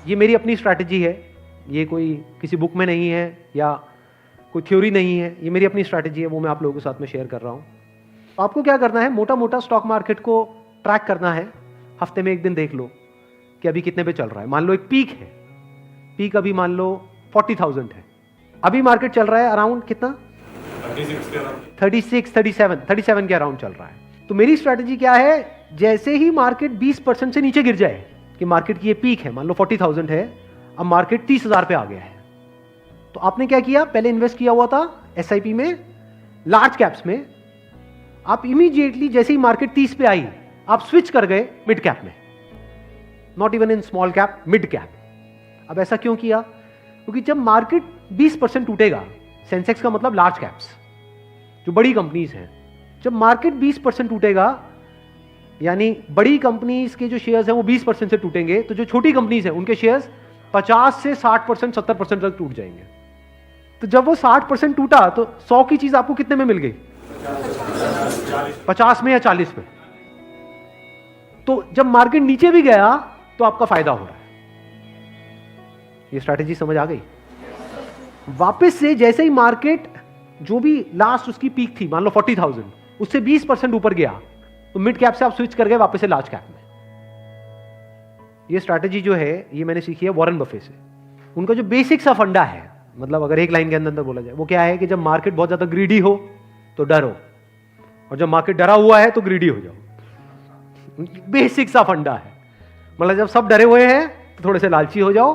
ये मेरी अपनी स्ट्रैटेजी है, ये कोई किसी बुक में नहीं है या कोई थ्योरी नहीं है, ये मेरी अपनी स्ट्रैटेजी है, वो मैं आप लोगों के साथ में शेयर कर रहा हूँ। आपको क्या करना है, मोटा मोटा स्टॉक मार्केट को ट्रैक करना है। हफ्ते में एक दिन देख लो कि अभी कितने पे चल रहा है। मान लो एक पीक है, पीक अभी मान लो 40,000 है, अभी मार्केट चल रहा है अराउंड कितना, 37 के अराउंड चल रहा है। तो मेरी स्ट्रैटेजी क्या है, जैसे ही मार्केट 20% से नीचे गिर जाए कि मार्केट की ये पीक है, मान लो 40,000 है, अब मार्केट 30,000 पे आ गया है, तो आपने क्या किया, पहले इन्वेस्ट किया हुआ था एसआईपी में, लार्ज कैप्स में, आप इमीडिएटली जैसे ही मार्केट 30 पे आई आप स्विच कर गए मिड कैप में, not even in small cap, mid cap. अब ऐसा क्यों किया, क्योंकि जब मार्केट 20% टूटेगा, सेंसेक्स का मतलब लार्ज कैप्स जो बड़ी कंपनीज हैं, जब मार्केट 20% टूटेगा यानी बड़ी कंपनीज के जो शेयर्स हैं वो 20% से टूटेंगे, तो जो छोटी कंपनीज हैं उनके शेयर्स 50 से 60%, 70% तक टूट जाएंगे। तो जब वो 60% टूटा तो 100 की चीज आपको कितने में मिल गई, 50 में या 40 में। तो जब मार्केट नीचे भी गया तो आपका फायदा हो रहा है। ये स्ट्रैटेजी समझ आ गई। वापस से जैसे ही मार्केट जो भी लास्ट उसकी पीक थी, मान लो 40,000, उससे 20% ऊपर गया तो मिड कैप से आप स्विच कर गए वापस से लार्ज कैप में। ये स्ट्रैटेजी जो है ये मैंने सीखी है वॉरेन बफे से। उनका जो बेसिक सा फंडा है, मतलब अगर एक लाइन के अंदर बोला जाए, वो क्या है कि जब मार्केट बहुत ज्यादा ग्रीडी हो तो डरो, और जब मार्केट डरा हुआ है तो ग्रीडी हो जाओ। बेसिक सा फंडा है। मतलब जब सब डरे हुए हैं तो थोड़े से लालची हो जाओ,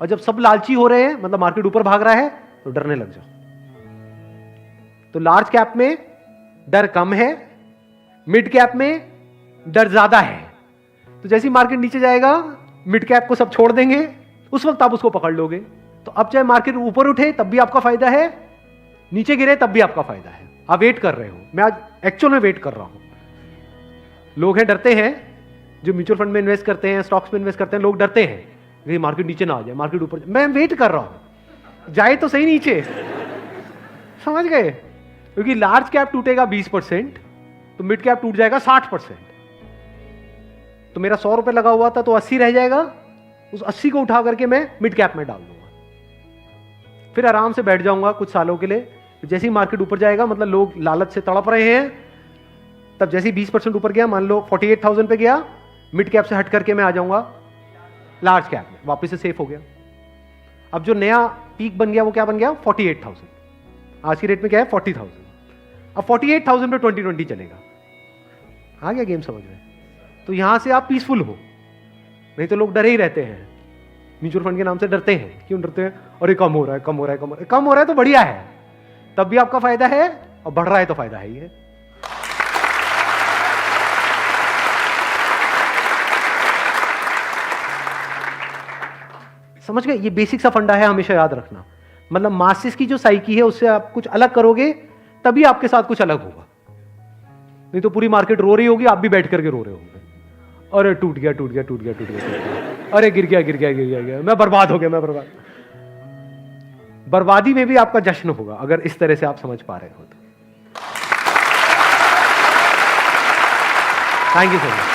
और जब सब लालची हो रहे हैं, मतलब मार्केट ऊपर भाग रहा है, तो डरने लग जाओ। तो लार्ज कैप में डर कम है, मिड कैप में डर ज्यादा है। तो जैसे ही मार्केट नीचे जाएगा मिड कैप को सब छोड़ देंगे, उस वक्त आप उसको पकड़ लोगे। तो अब चाहे मार्केट ऊपर उठे तब भी आपका फायदा है, नीचे गिरे तब भी आपका फायदा है। आप वेट कर रहे हो, मैं आज एक्चुअल में वेट कर रहा हूं। लोग हैं डरते हैं, जो म्यूचुअल फंड में इन्वेस्ट करते हैं, स्टॉक्स में इन्वेस्ट करते हैं, लोग डरते हैं कि मार्केट नीचे ना आ जाए, मार्केट ऊपर। मैं वेट कर रहा हूं, जाए तो सही नीचे। समझ गए? क्योंकि लार्ज कैप टूटेगा 20%, तो मिड कैप टूट जाएगा 60%। तो मेरा 100 रुपए लगा हुआ था तो 80 रह जाएगा, उस 80 को उठा करके मैं मिड कैप में डाल दूंगा, फिर आराम से बैठ जाऊंगा कुछ सालों के लिए। जैसे ही मार्केट ऊपर जाएगा, मतलब लोग लालच से तड़प रहे हैं, तब जैसे ही 20% ऊपर गया, मान लो 48,000 पे गया, मिड कैप से हट करके मैं आ जाऊंगा लार्ज कैप में, वापस से सेफ हो गया। अब जो नया पीक बन गया वो क्या बन गया, 48,000। आज की रेट में क्या है, 40,000। अब 48,000 पे 2020 चलेगा। आ गया गेम समझ में? तो यहां से आप पीसफुल हो, नहीं तो लोग डरे ही रहते हैं, म्यूचुअल फंड के नाम से डरते हैं। क्यों डरते हैं? अरे कम हो रहा है, कम हो रहा है, कम हो रहा है। कम हो रहा है तो बढ़िया है, तब भी आपका फायदा है, और बढ़ रहा है तो फायदा है ही है। समझ गए? ये बेसिक सा फंडा है, हमेशा याद रखना। मतलब मासिस की जो साइकी है उससे आप कुछ अलग करोगे तभी आपके साथ कुछ अलग होगा, नहीं तो पूरी मार्केट रो रही होगी, आप भी बैठ करके रो रहे होंगे। अरे टूट गया, टूट गया, टूट गया, टूट गया, अरे गिर गया, गिर गया, गिर गया, गिर गया, मैं बर्बाद हो गया, मैं बर्बाद। बर्बादी में भी आपका जश्न होगा अगर इस तरह से आप समझ पा रहे हो तो। Thank you so much.